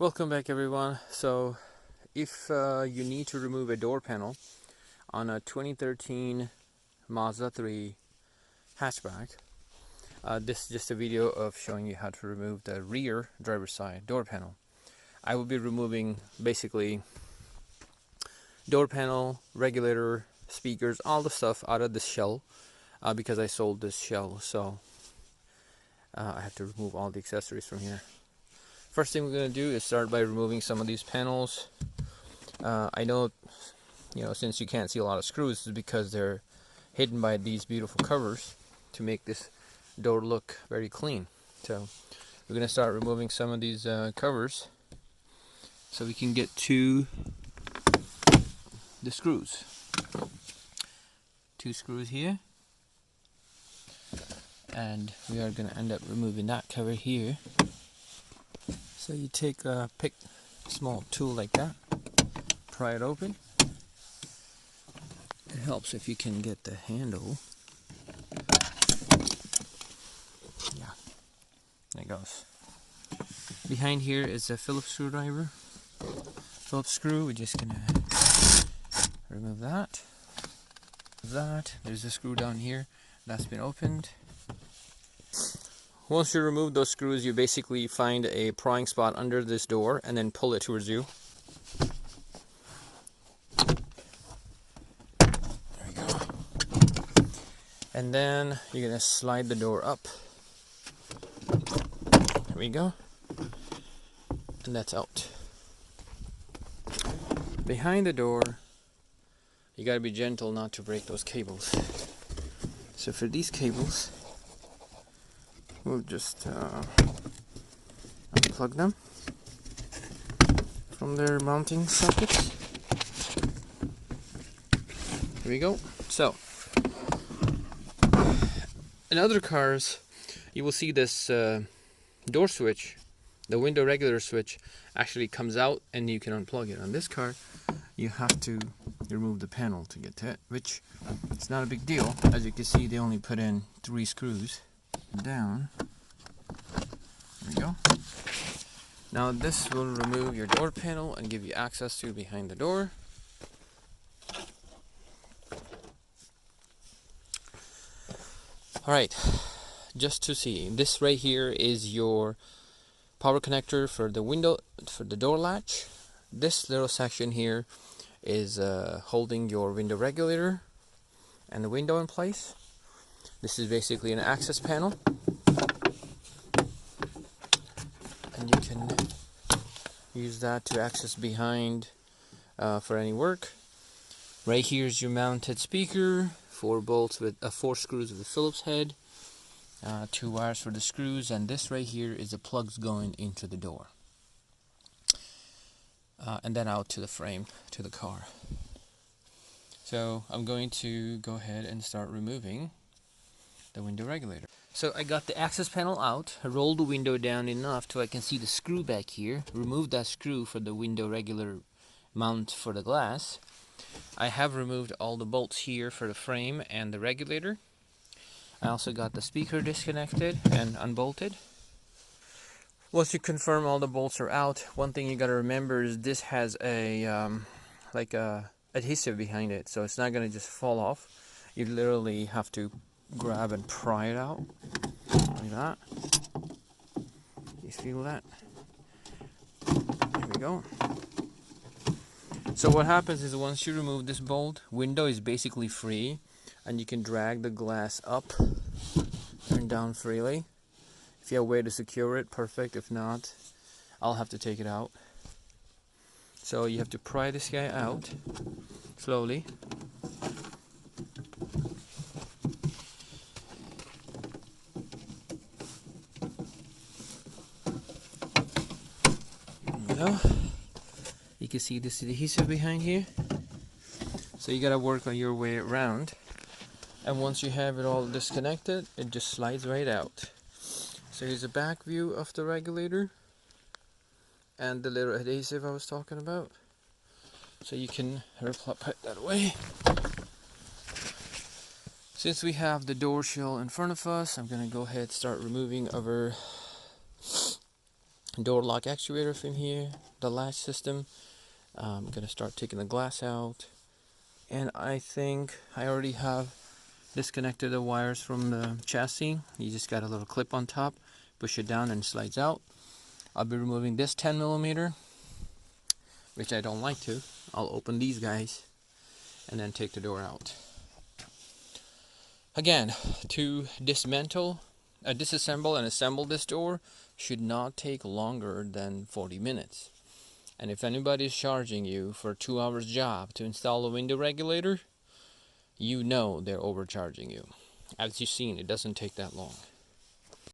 Welcome back everyone. So if you need to remove a door panel on a 2013 Mazda 3 hatchback, this is just a video of showing you how to remove the rear driver's side door panel. I will be removing basically door panel, regulator, speakers, all the stuff out of this shell because I sold this shell, so I have to remove all the accessories from here. First thing we're going to do is start by removing some of these panels. I know, since you can't see a lot of screws, it's because they're hidden by these beautiful covers to make this door look very clean. So we're going to start removing some of these covers so we can get to the screws. 2 screws here, and we are going to end up removing that cover here. So you take a small tool like that, pry it open. It helps if you can get the handle. Yeah, there it goes. Behind here is a Phillips screwdriver. Phillips screw, we're just gonna remove that. There's a screw down here that's been opened. Once you remove those screws, you basically find a prying spot under this door and then pull it towards you. There we go. And then you're going to slide the door up. There we go. And that's out. Behind the door, you got to be gentle not to break those cables. So for these cables, we'll just unplug them from their mounting sockets. Here we go. So, in other cars, you will see this door switch, the window regulator switch, actually comes out and you can unplug it. On this car, you have to remove the panel to get to it, which is not a big deal. As you can see, they only put in 3 screws down. There we go. Now this will remove your door panel and give you access to behind the door. Alright, just to see, this right here is your power connector for the window, for the door latch. This little section here is holding your window regulator and the window in place. This is basically an access panel, and you can use that to access behind for any work. Right here is your mounted speaker, 4 bolts with 4 screws with a Phillips head, 2 wires for the screws, and this right here is the plugs going into the door, and then out to the frame, to the car. So I'm going to go ahead and start removing the window regulator. So I got the access panel out. I rolled the window down enough so I can see the screw back here. Removed that screw for the window regulator mount for the glass. I have removed all the bolts here for the frame and the regulator. I also got the speaker disconnected and unbolted. Once you confirm all the bolts are out, one thing you got to remember is this has a adhesive behind it, so it's not going to just fall off. You literally have to grab and pry it out like that. You feel that? There we go. So what happens is once you remove this bolt, window is basically free, and you can drag the glass up and down freely. If you have a way to secure it, perfect. If not, I'll have to take it out. So you have to pry this guy out slowly. You can see this adhesive behind here, so you gotta work on your way around, and once you have it all disconnected, it just slides right out. So here's a back view of the regulator and the little adhesive I was talking about, so you can put that away. Since we have the door shell in front of us, I'm gonna go ahead and start removing our door lock actuator from here, the latch system. I'm gonna start taking the glass out, and I think I already have disconnected the wires from the chassis. You just got a little clip on top, push it down and it slides out. I'll be removing this 10mm, which I don't like to. I'll open these guys and then take the door out. Again, to disassemble and assemble this door should not take longer than 40 minutes. And if anybody is charging you for a 2 hours job to install a window regulator, you know they're overcharging you. As you've seen, it doesn't take that long.